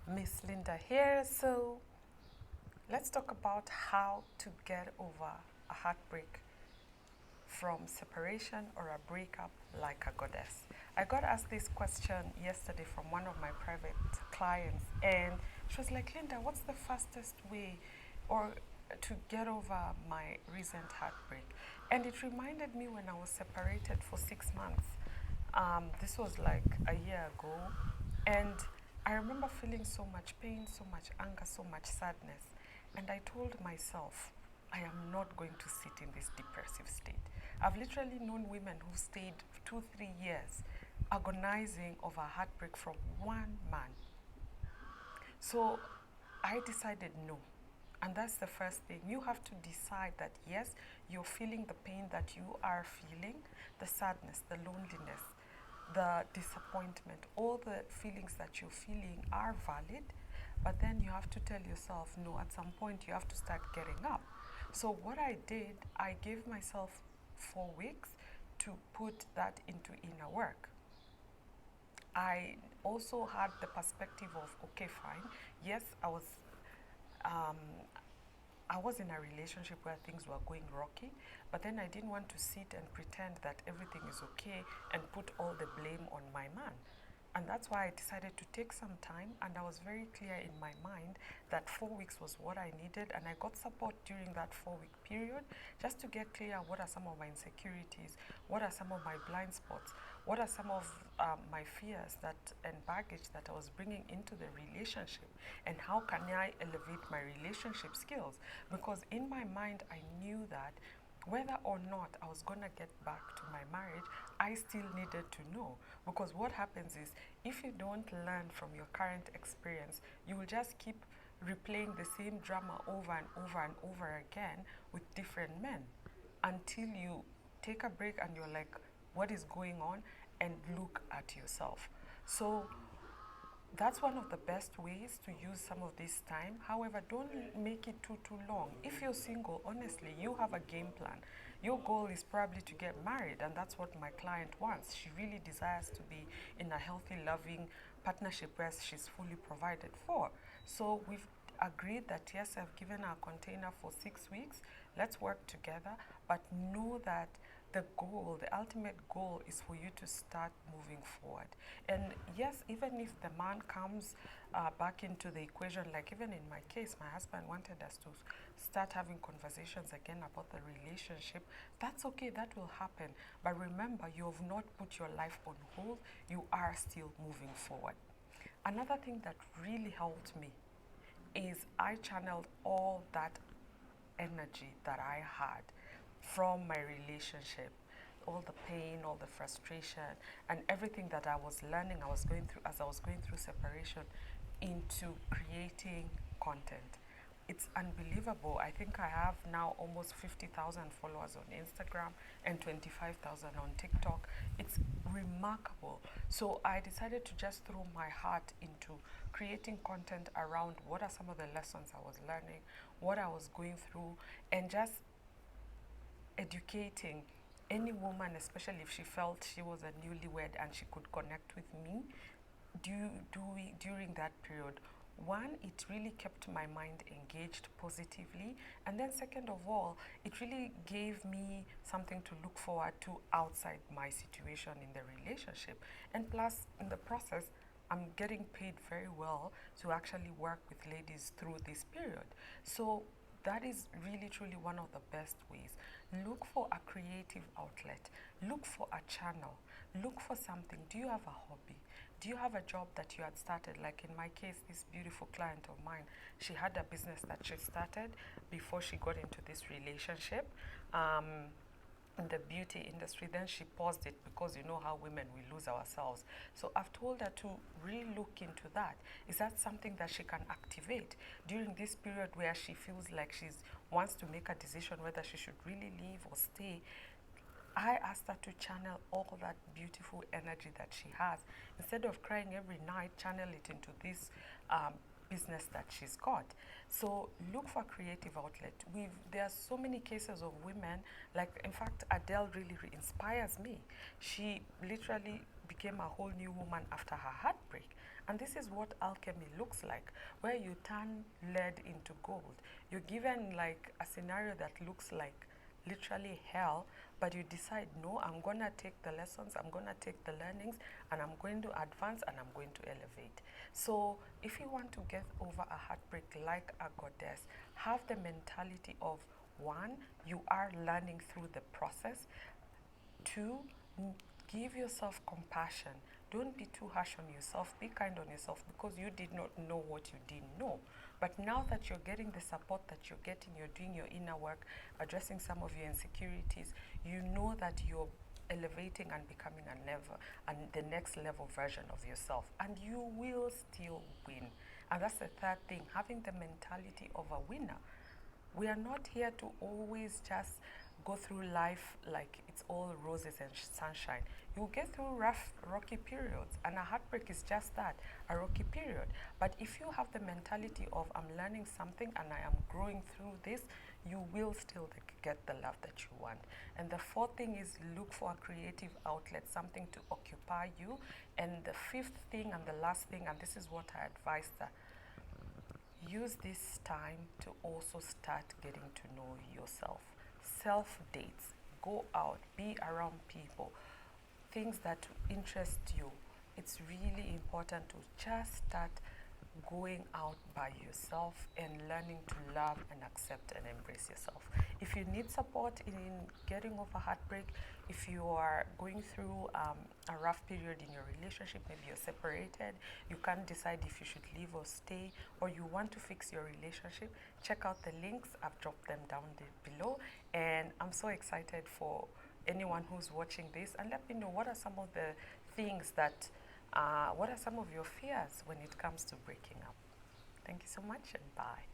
Miss Linda here. So let's talk about how to get over a heartbreak from separation or a breakup like a goddess. I got asked this question yesterday from one of my private clients, and she was like, Linda, what's the fastest way or to get over my recent heartbreak? And it reminded me when I was separated for 6 months. This was like a year ago, and I remember feeling so much pain, so much anger, so much sadness. And I told myself, I am not going to sit in this depressive state. I've literally known women who stayed 2, 3 years agonizing over heartbreak from one man. So I decided no. And that's the first thing. You have to decide that yes, you're feeling the pain that you are feeling, the sadness, the loneliness, the disappointment, all the feelings that you're feeling are valid, but then you have to tell yourself, no, at some point you have to start getting up. So what I did, I gave myself 4 weeks to put that into inner work. I also had the perspective of, okay, fine, yes, um, I was in a relationship where things were going rocky, but then I didn't want to sit and pretend that everything is okay and put all the blame on my man. And that's why I decided to take some time, and I was very clear in my mind that 4 weeks was what I needed, and I got support during that 4 week period just to get clear what are some of my insecurities, what are some of my blind spots, what are some of my fears that and baggage that I was bringing into the relationship, and how can I elevate my relationship skills? Because in my mind, I knew that whether or not I was going to get back to my marriage, I still needed to know. Because what happens is, if you don't learn from your current experience, you will just keep replaying the same drama over and over and over again with different men until you take a break and you're like, what is going on? And look at yourself. So that's one of the best ways to use some of this time. However, don't make it too long. If you're single, honestly, you have a game plan. Your goal is probably to get married, and that's what my client wants. She really desires to be in a healthy, loving partnership where she's fully provided for. So we've agreed that yes, I've given her a container for 6 weeks. Let's work together, but know that the goal, the ultimate goal is for you to start moving forward. And yes, even if the man comes back into the equation, like even in my case, my husband wanted us to start having conversations again about the relationship. That's okay, that will happen. But remember, you have not put your life on hold, you are still moving forward. Another thing that really helped me is I channeled all that energy that I had from my relationship, all the pain, all the frustration, and everything that I was learning, I was going through as I was going through separation, into creating content. It's unbelievable. I think I have now almost 50,000 followers on Instagram and 25,000 on TikTok. It's remarkable. So I decided to just throw my heart into creating content around what are some of the lessons I was learning, what I was going through, and just educating any woman, especially if she felt she was a newlywed and she could connect with me during that period. One, it really kept my mind engaged positively. And then, second of all, it really gave me something to look forward to outside my situation in the relationship. And plus, in the process, I'm getting paid very well to actually work with ladies through this period. So that is really truly one of the best ways. Look for a creative outlet, look for a channel, look for something. Do you have a hobby? Do you have a job that you had started? Like in my case, this beautiful client of mine, she had a business that she started before she got into this relationship. In the beauty industry, then she paused it because you know how women, we lose ourselves. So I've told her to really look into that. Is that something that she can activate during this period where she feels like she wants to make a decision whether she should really leave or stay? I asked her to channel all that beautiful energy that she has. Instead of crying every night, channel it into this business that she's got. So look for creative outlet. There are so many cases of women, like in fact Adele really inspires me. She literally became a whole new woman after her heartbreak. And this is what alchemy looks like, where you turn lead into gold. You're given like a scenario that looks like literally hell, but you decide, no, I'm going to take the lessons, I'm going to take the learnings, and I'm going to advance and I'm going to elevate. So if you want to get over a heartbreak like a goddess, have the mentality of, one, you are learning through the process. Two, give yourself compassion. Don't be too harsh on yourself. Be kind on yourself, because you did not know what you didn't know. But now that you're getting the support that you're getting, you're doing your inner work, addressing some of your insecurities, you know that you're elevating and becoming the next level version of yourself. And you will still win. And that's the third thing, having the mentality of a winner. We are not here to always just go through life like it's all roses and sunshine. You'll get through rough, rocky periods, and a heartbreak is just that, a rocky period. But if you have the mentality of, I'm learning something and I am growing through this, you will still get the love that you want. And the fourth thing is, look for a creative outlet, something to occupy you. And the fifth thing and the last thing, and this is what I advise that use this time to also start getting to know yourself. Self dates, go out, be around people, things that interest you. It's really important to just start going out by yourself and learning to love and accept and embrace yourself. If you need support in getting over heartbreak, if you are going through a rough period in your relationship, maybe you're separated, you can't decide if you should leave or stay, or you want to fix your relationship, check out the links. I've dropped them down below. And I'm so excited for anyone who's watching this, and let me know, what are some of the things that what are some of your fears when it comes to breaking up? Thank you so much, and bye.